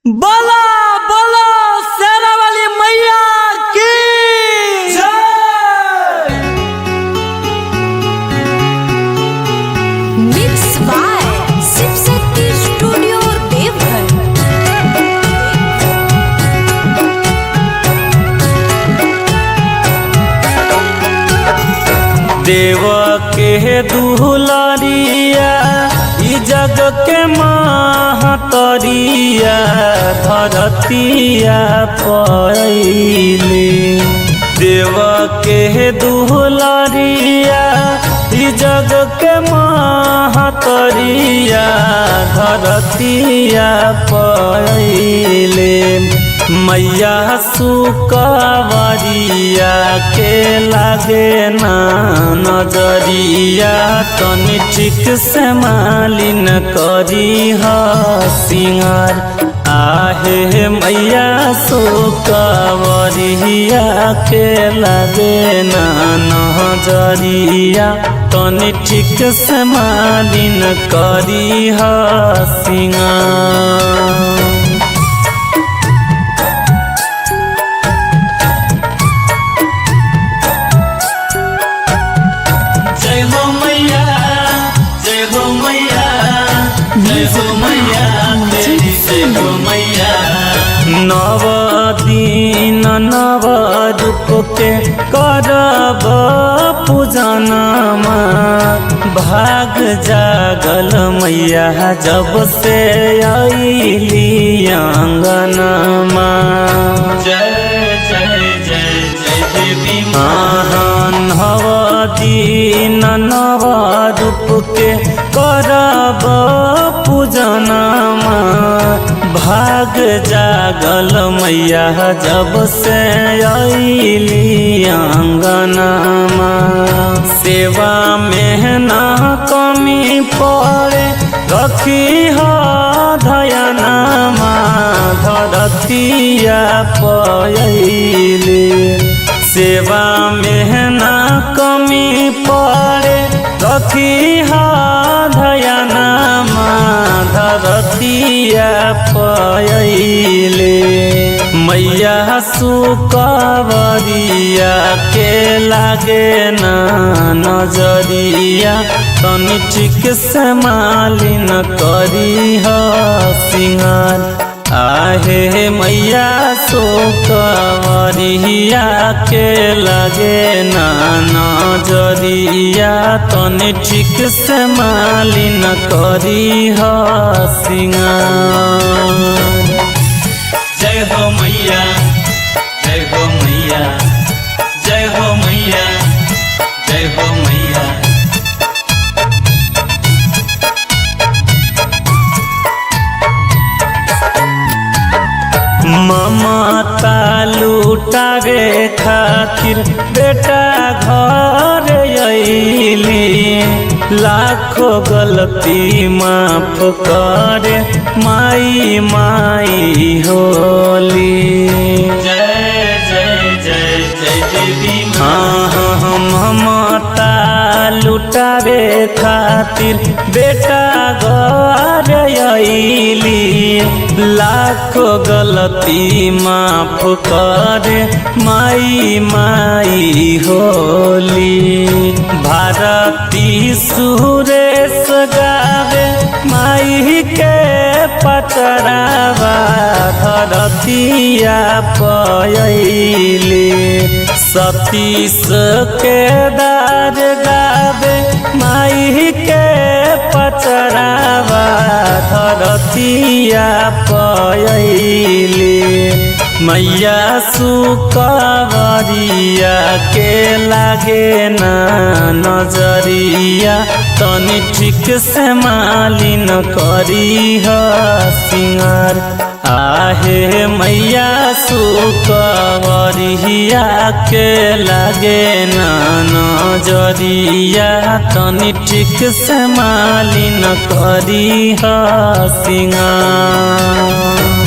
बोला बोला शेरा वाली मैया की जय। Mix by Shiv Shakti studio Deoghar. देव के दुलारिया ई जग के महतरिया धरतिया पइले। देव के दुलारिया ई जग के महतरिया धरतिया पइले। मैया सुकवरिया के लागे ना नजरिया तनी ठीक से मालिन करी ह सिंगार। आहे मैया सुकवरिया के लागे ना नजरिया तनी ठीक से मालिन करी ह सिंगार। जय हो मैया तेरी जय हो मैया। नव दिन नव रूप के करब पूजनमा भाग जागल मैया जब से अइली आंगनमा। जय जय जय जय देवी नव दिन नव रूप के करब पूजनमा भाग जागल मैया जब से अइली आंगनमा। सेवा में ना कमी पड़े रखी ह धयनमा धरतिया पइले। सेवा में ना कमी पड़े रखी ह धयनमा धरतिया पइले। मैया सुकवरिया के लागे ना नजरिया तनी ठीक से मालिन करी ह सिंगार। आहे मैया सुकवरिया के लागे ना नजरिया तनी ठीक से मालिन करी ह सिंगार। जय हो मैया जय हो मैया जय हो मैया जय हो मैया। ममता लुटावे खातिर बेटा घर अइली। लाखों गलती माफ करे माई माई होली। जय जय जय जय देवी ममता लुटावे खातिर बेटा घर अइली। लाखों गलती माफ करे माई माई होली। भारती सुरेश गावे माई के पचरावा धरतिया पइले। सतीश केदार गावे माई के पचरावा धरतिया पइले। मैया सुकवरिया के लागे ना नजरिया तनी ठीक से मालिन करी ह सिंगार। आहे मैया सुकवरिया के लागे ना नजरिया तनी ठीक से मालिन करी ह सिंगार।